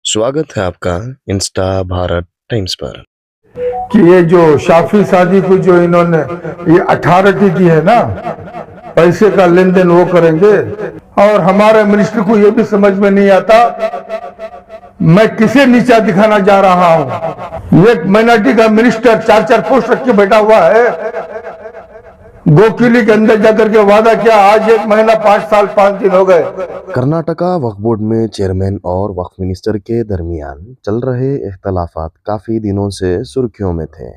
स्वागत है आपका इंस्टा भारत टाइम्स पर। कि ये जो शाफी सादी को जो इन्होंने ये अथॉरिटी दी है ना, पैसे का लेन देन वो करेंगे। और हमारे मिनिस्टर को ये भी समझ में नहीं आता मैं किसे नीचा दिखाना जा रहा हूं। एक माइनॉरिटी का मिनिस्टर 4-4 पोस्ट रख के बैठा हुआ है। गोकिली के अंदर जाकर के वादा किया, आज 1 महीना 5 साल 5 दिन हो गए। कर्नाटका वक्फ बोर्ड में चेयरमैन और वक्फ मिनिस्टर के दरमियान चल रहे इख्तलाफात काफी दिनों से सुर्खियों में थे,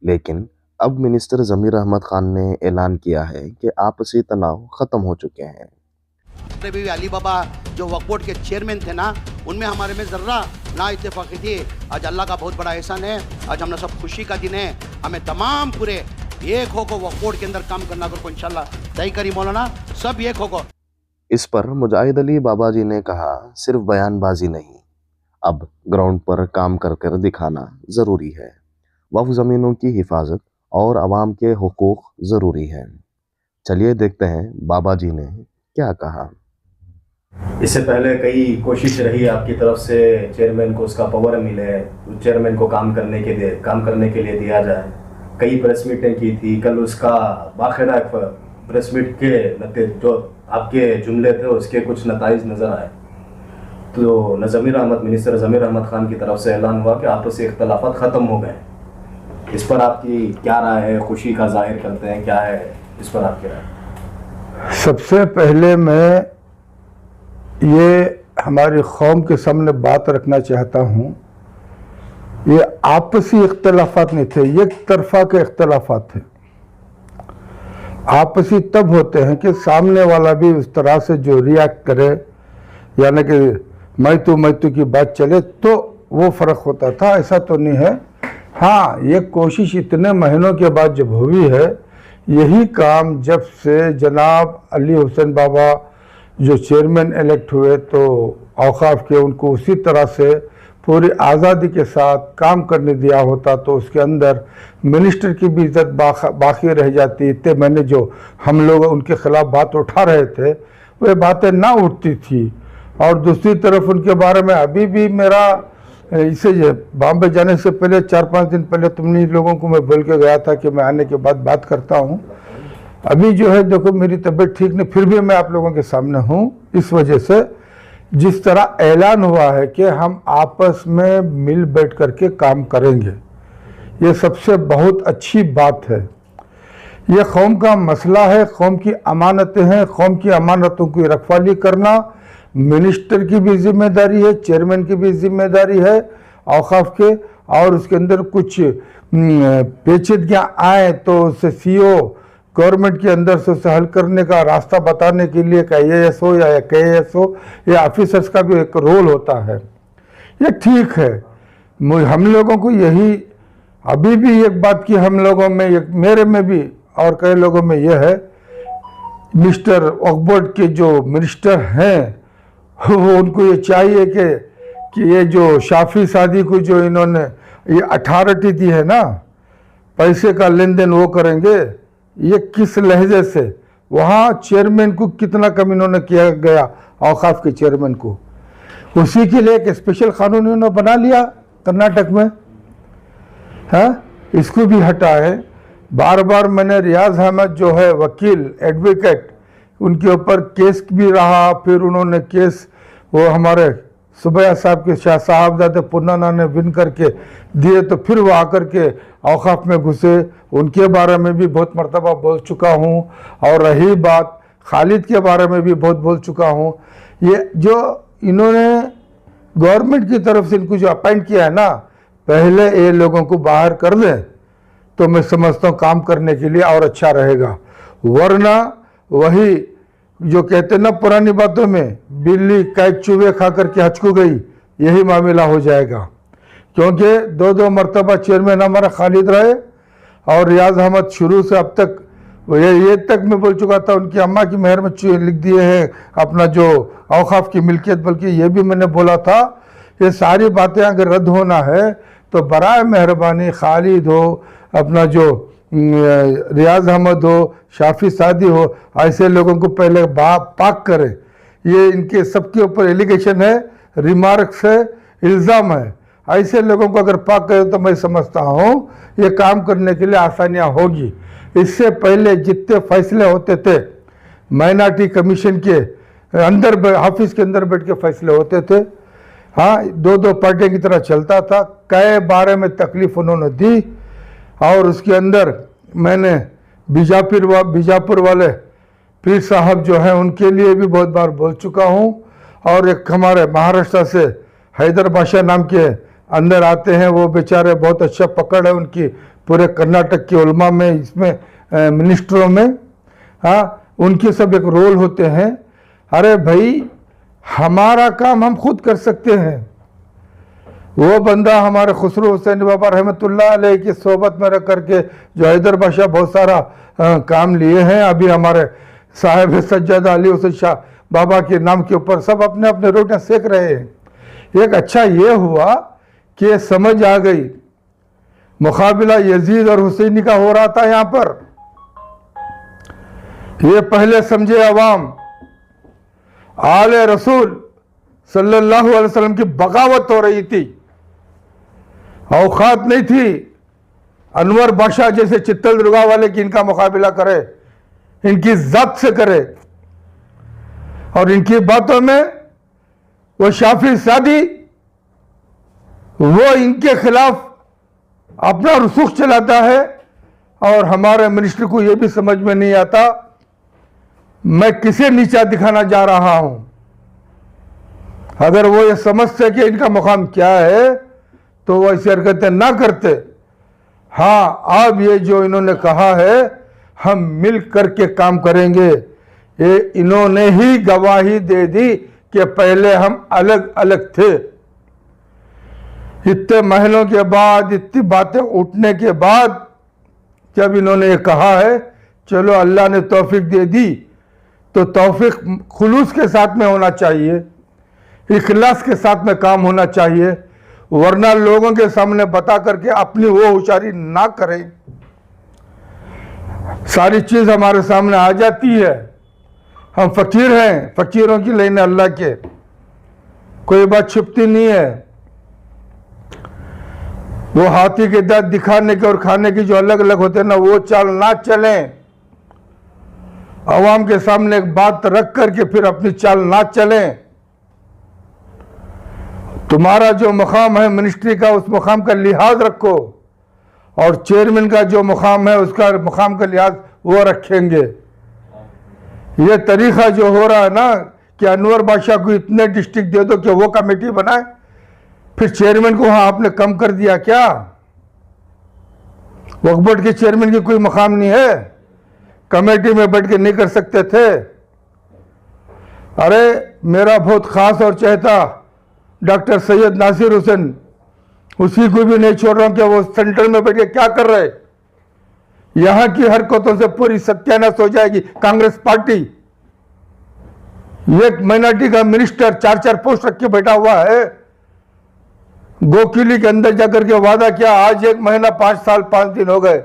लेकिन अब मिनिस्टर जमीर अहमद खान ने ऐलान किया है कि आपसी तनाव खत्म हो चुके हैं। भी अली बाबा जो वक्फ बोर्ड के चेयरमैन थे ना, उनमें हमारे में जर्रा ना इत्तेफाकी थी। आज अल्लाह का बहुत बड़ा एहसान है, आज हमने सब खुशी का दिन है। हमें तमाम पूरे एक होकर वक्फ बोर्ड के अंदर काम करना को इंशाल्लाह तय करी मौलाना, सब एक होकर। इस पर मुजाहिद अली बाबा जी ने कहा, सिर्फ बयानबाजी नहीं, अब ग्राउंड पर काम कर कर दिखाना ज़रूरी है। वक्फ ज़मीनों की हिफाजत और आवाम के हुकूक ज़रूरी है। चलिए देखते हैं बाबा जी ने क्या कहा। इससे पहले कई कोशिश रही आपकी तरफ से चेयरमैन को उसका पावर मिले, चेयरमैन को काम करने के लिए दिया जाए। कई प्रेस मीटें की थी, कल उसका बाकायदा प्रेस मीट के नतीजे जो आपके जुमले थे उसके कुछ नताइज नज़र आए। तो मिनिस्टर ज़मीर अहमद खान की तरफ से ऐलान हुआ कि आपसी इख्तलाफात ख़त्म हो गए। इस पर आपकी क्या राय है? खुशी का जाहिर करते हैं, क्या है इस पर आपकी राय? सबसे पहले मैं ये हमारी कौम के सामने बात रखना चाहता हूँ, ये आपसी इख्तलाफात नहीं थे, एक तरफा के इख्तलाफात थे। आपसी तब होते हैं कि सामने वाला भी उस तरह से जो रिएक्ट करे, यानी कि मैं तो की बात चले, तो वो फ़र्क होता था। ऐसा तो नहीं है। हाँ, ये कोशिश इतने महीनों के बाद जब हुई है, यही काम जब से जनाब अली हुसैन बाबा जो चेयरमैन इलेक्ट हुए तो औकाफ के उनको उसी तरह से पूरी आज़ादी के साथ काम करने दिया होता तो उसके अंदर मिनिस्टर की भी इज्जत बाकी रह जाती। इतने मैंने जो हम लोग उनके खिलाफ बात उठा रहे थे वे बातें ना उठती थी। और दूसरी तरफ उनके बारे में अभी भी मेरा इसे बॉम्बे जाने से पहले 4-5 दिन पहले तुमने लोगों को मैं बोल के गया था कि मैं आने के बाद बात करता हूँ। अभी जो है देखो मेरी तबीयत ठीक नहीं, फिर भी मैं आप लोगों के सामने हूँ। इस वजह से जिस तरह ऐलान हुआ है कि हम आपस में मिल बैठ करके काम करेंगे, ये सबसे बहुत अच्छी बात है। ये कौम का मसला है, कौम की अमानतें हैं, कौम की अमानतों की रखवाली करना मिनिस्टर की भी जिम्मेदारी है, चेयरमैन की भी जिम्मेदारी है औकाफ के। और उसके अंदर कुछ पेचीदगियाँ आए तो उससे सीओ गवर्नमेंट के अंदर से उसे हल करने का रास्ता बताने के लिए का AS हो या KAS हो या ऑफिसर्स का भी एक रोल होता है। ये ठीक है। हम लोगों को यही अभी भी एक बात की हम लोगों में, मेरे में भी और कई लोगों में यह है, मिस्टर वक्फ बोर्ड के जो मिनिस्टर हैं वो उनको ये चाहिए कि ये जो शाफी सादी को जो इन्होंने ये अथॉरिटी दी है ना, पैसे का लेन देन वो करेंगे, ये किस लहजे से वहाँ चेयरमैन को कितना कम इन्होंने किया गया औकाफ के चेयरमैन को। उसी के लिए एक स्पेशल कानून इन्होंने बना लिया कर्नाटक में, है इसको भी हटाए। बार बार मैंने रियाज अहमद जो है वकील एडवोकेट, उनके ऊपर केस भी रहा, फिर उन्होंने केस वो हमारे सुबैया साहब के शाह साहबजादे पुन्ना ने विन करके दिए, तो फिर वो आकर के औकाफ में घुसे। उनके बारे में भी बहुत मरतबा बोल चुका हूँ। और रही बात खालिद के बारे में भी बहुत बोल चुका हूँ। ये जो इन्होंने गवर्नमेंट की तरफ से इनको जो अपॉइंट किया है ना, पहले ये लोगों को बाहर कर दें तो मैं समझता हूँ काम करने के लिए और अच्छा रहेगा। वरना वही जो कहते ना पुरानी बातों में, बिल्ली कैद चूहे खा करके हचकू गई, यही मामला हो जाएगा। क्योंकि 2-2 मरतबा चेयरमैन हमारा खालिद रहे और रियाज अहमद शुरू से अब तक ये तक मैं बोल चुका था उनकी अम्मा की मेहर में लिख दिए हैं अपना जो औकाफ की मिल्कियत, बल्कि ये भी मैंने बोला था ये सारी बातें अगर रद्द होना है तो बराए मेहरबानी खालिद हो, अपना जो रियाज अहमद हो, शाफी सादी हो, ऐसे लोगों को पहले पाक करें। ये इनके सबके ऊपर एलिगेशन है, रिमार्क्स है, इल्ज़ाम है। ऐसे लोगों को अगर पाक करे तो मैं समझता हूँ ये काम करने के लिए आसानियाँ होगी। इससे पहले जितने फैसले होते थे माइनॉरिटी कमीशन के अंदर, ऑफिस के अंदर बैठ के फैसले होते थे, हाँ, दो दो पार्टियों की तरह चलता था। कई बारे में तकलीफ उन्होंने दी और उसके अंदर मैंने बीजापुर वाले पीर साहब जो हैं उनके लिए भी बहुत बार बोल चुका हूँ। और एक हमारे महाराष्ट्र से हैदर बादशाह नाम के अंदर आते हैं, वो बेचारे बहुत अच्छा पकड़ है उनकी पूरे कर्नाटक के उलमा में, इसमें मिनिस्टरों में, हाँ, उनके सब एक रोल होते हैं। अरे भाई, हमारा काम हम खुद कर सकते हैं। वो बंदा हमारे खुसरो हुसैन बाबा रहमतुल्लाह अलैह की सोबत में रख करके जो हैदर बादशाह बहुत सारा काम लिए हैं, अभी हमारे साहिब सज्जाद अली हुसैन शाह बाबा के नाम के ऊपर सब अपने अपने रोटियां सेक रहे हैं। एक अच्छा ये हुआ कि समझ आ गई, मुकाबला यजीद और हुसैनी का हो रहा था यहाँ पर। ये पहले समझे अवाम, आले रसूल सल्लल्लाहु अलैहि वसल्लम की बगावत हो रही थी, औकात नहीं थी अनवर बादशाह जैसे चित्तल दुर्गा वाले की इनका मुकाबला करे, इनकी जात से करे। और इनकी बातों में वो शाफी सादी, वो इनके खिलाफ अपना रसूख चलाता है। और हमारे मिनिस्टर को ये भी समझ में नहीं आता मैं किसे नीचा दिखाना जा रहा हूं। अगर वो ये समझते कि इनका मुकाम क्या है तो वो ऐसी हरकतें ना करते। हाँ, अब ये जो इन्होंने कहा है हम मिल करके काम करेंगे, ये इन्होंने ही गवाही दे दी कि पहले हम अलग अलग थे। इतने महीनों के बाद, इतनी बातें उठने के बाद जब इन्होंने ये कहा है, चलो अल्लाह ने तौफीक दे दी, तो तौफीक खुलूस के साथ में होना चाहिए, इखलास के साथ में काम होना चाहिए, वरना लोगों के सामने बता करके अपनी वो होशियारी ना करें। सारी चीज हमारे सामने आ जाती है, हम फकीर हैं, फकीरों की लेने अल्लाह के, कोई बात छुपती नहीं है। वो हाथी के दांत दिखाने के और खाने की जो अलग अलग होते हैं ना, वो चाल ना चलें। अवाम के सामने एक बात रख करके फिर अपनी चाल ना चलें। तुम्हारा जो मुकाम है मिनिस्ट्री का, उस मुकाम का लिहाज रखो, और चेयरमैन का जो मुकाम है उसका मुकाम का लिहाज वो रखेंगे। ये तरीका जो हो रहा है ना कि अनवर बादशाह को इतने डिस्ट्रिक्ट दे दो कि वो कमेटी बनाए, फिर चेयरमैन को वहां आपने कम कर दिया क्या? वक्फ बोर्ड के चेयरमैन की कोई मुकाम नहीं है? कमेटी में बैठ के नहीं कर सकते थे? अरे मेरा बहुत खास और चहेता डॉक्टर सैयद नासिर हुसैन, उसी को भी नहीं छोड़ रहा हूं कि वो सेंटर में बैठ के क्या कर रहे। यहां की हरकतों से पूरी सत्यानाश हो जाएगी कांग्रेस पार्टी। एक माइनॉरिटी का मिनिस्टर 4-4 पोस्ट रख के बैठा हुआ है, गोकिली के अंदर जाकर के वादा किया, आज 1 महीना 5 साल 5 दिन हो गए,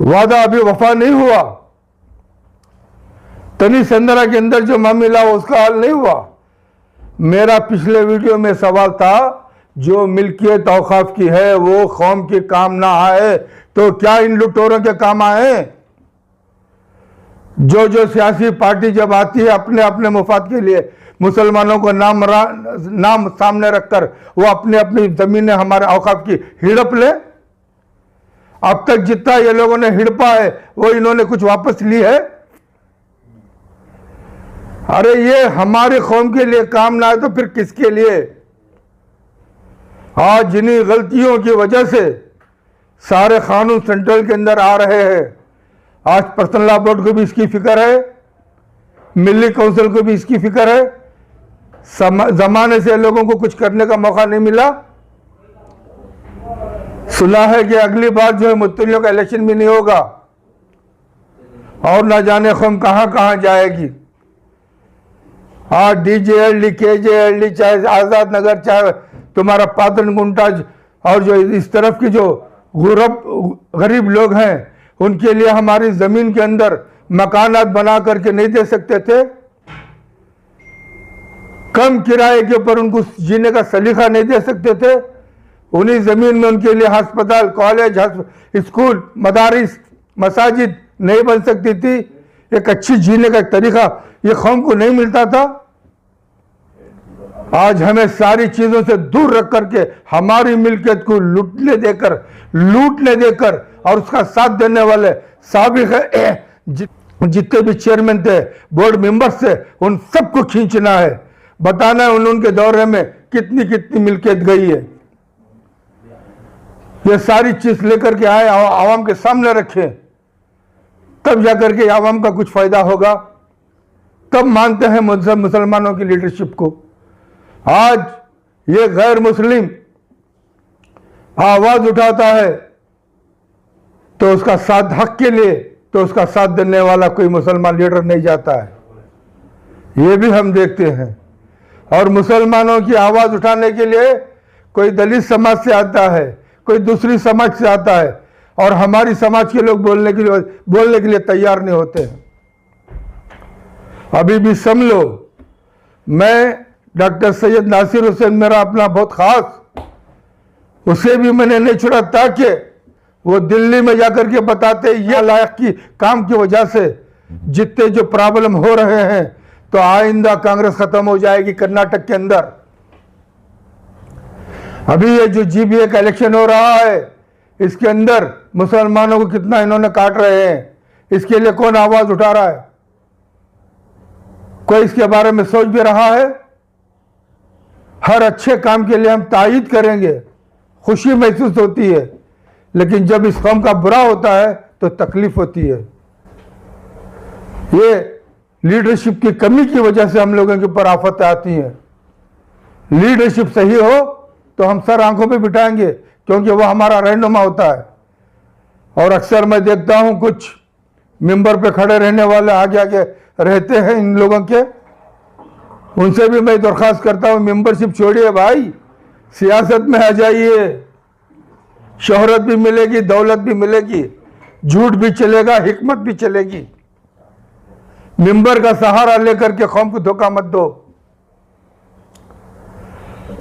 वादा अभी वफा नहीं हुआ। तनी संदरा के अंदर जो मामला हुआ उसका हल नहीं हुआ। मेरा पिछले वीडियो में सवाल था, जो मिल्कियत औकाफ की है वो कौम के काम ना आए तो क्या इन लुटेरों के काम आए? जो सियासी पार्टी जब आती है अपने अपने मुफाद के लिए, मुसलमानों को नाम सामने रखकर वो अपने अपनी जमीनें हमारे औकाफ की हिड़प ले। अब तक जितना ये लोगों ने हिड़पा है वो इन्होंने कुछ वापस ली है? अरे ये हमारे कौम के लिए काम ना है तो फिर किसके लिए? आज जिन्हीं गलतियों की वजह से सारे कानून सेंट्रल के अंदर आ रहे हैं, आज पर्सनल लॉ बोर्ड को भी इसकी फिक्र है, मिली काउंसिल को भी इसकी फिक्र है। जमाने से लोगों को कुछ करने का मौका नहीं मिला। सुना है कि अगली बार जो है मुत्तलियों का इलेक्शन भी नहीं होगा और ना जाने कौम कहां कहां जाएगी। आज DJLD KJLD, चाहे आजाद नगर, चाहे तुम्हारा पाटन गुंटाज, और जो इस तरफ की जो गरीब लोग हैं उनके लिए हमारी जमीन के अंदर मकानात बना करके नहीं दे सकते थे? कम किराए के ऊपर उनको जीने का सलीका नहीं दे सकते थे। उन्हीं ज़मीन में उनके लिए अस्पताल, कॉलेज, स्कूल, मदारिस, मसाजिद नहीं बन सकती थी। एक अच्छी जीने का तरीका ये कौम को नहीं मिलता था। आज हमें सारी चीज़ों से दूर रख करके हमारी मिल्कियत को लूटने देकर और उसका साथ देने वाले साबिक जितने भी चेयरमैन थे, बोर्ड मेंबर्स थे, उन सबको खींचना है, बताना है उनके दौरे में कितनी कितनी मिल्कियत गई है। ये सारी चीज लेकर के आए, आवाम के सामने रखें, तब जाकर के आवाम का कुछ फायदा होगा। तब मानते हैं मुसलमानों की लीडरशिप को। आज ये गैर मुस्लिम आवाज उठाता है तो उसका साथ हक के लिए तो उसका साथ देने वाला कोई मुसलमान लीडर नहीं जाता है। ये भी हम देखते हैं। और मुसलमानों की आवाज उठाने के लिए कोई दलित समाज से आता है, कोई दूसरी समाज से आता है, और हमारी समाज के लोग बोलने के लिए तैयार नहीं होते हैं। अभी भी समझ लो, मैं डॉक्टर सैयद नासिर हुसैन मेरा अपना बहुत खास, उसे भी मैंने नहीं छोड़ा ताकि वो दिल्ली में जाकर के बताते ये लायक की काम की वजह से जितने जो प्रॉब्लम हो रहे हैं तो आइंदा कांग्रेस खत्म हो जाएगी कर्नाटक के अंदर। अभी ये जो जीबीए का इलेक्शन हो रहा है इसके अंदर मुसलमानों को कितना इन्होंने काट रहे हैं, इसके लिए कौन आवाज उठा रहा है? कोई इसके बारे में सोच भी रहा है? हर अच्छे काम के लिए हम तायीद करेंगे, खुशी महसूस होती है, लेकिन जब इस कौम का बुरा होता है तो तकलीफ होती है। ये लीडरशिप की कमी की वजह से हम लोगों के ऊपर आफतें आती हैं। लीडरशिप सही हो तो हम सर आंखों पे बिठाएंगे, क्योंकि वो हमारा रहनुमा होता है। और अक्सर मैं देखता हूं कुछ मिंबर पे खड़े रहने वाले आगे आगे रहते हैं इन लोगों के, उनसे भी मैं दरख्वास्त करता हूं मेंबरशिप छोड़िए भाई, सियासत में आ जाइए। शोहरत भी मिलेगी, दौलत भी मिलेगी, झूठ भी चलेगा, हिकमत भी चलेगी। मिंबर का सहारा लेकर के कौम को धोखा मत दो।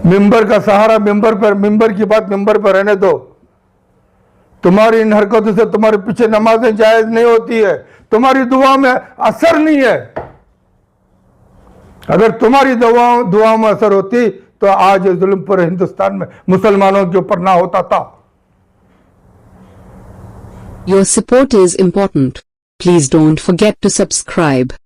मिंबर का सहारा मिंबर की बात मिंबर पर रहने दो। तुम्हारी इन हरकतों से तुम्हारे पीछे नमाजें जायज नहीं होती है, तुम्हारी दुआ में असर नहीं है। अगर तुम्हारी दुआओं में असर होती तो आज जुल्म पर हिंदुस्तान में मुसलमानों के ऊपर ना होता था। Your support is important. Please don't forget to subscribe.